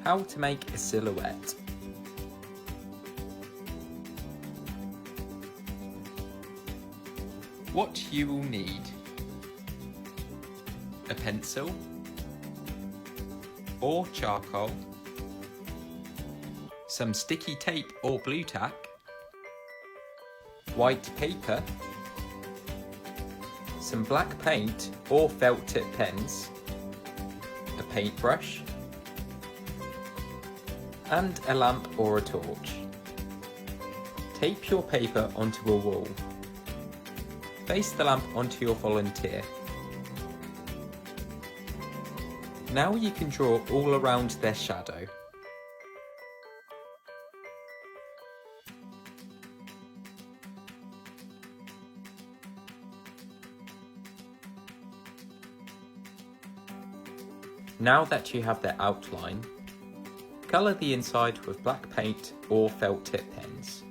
How to make a silhouette. What you will need: a pencil or charcoal, some sticky tape or glue tack, white paper, some black paint or felt tip pens, a paintbrush, and a lamp or a torch. Tape your paper onto a wall. Face the lamp onto your volunteer. Now you can draw all around their shadow. Now that you have their outline, colour the inside with black paint or felt tip pens.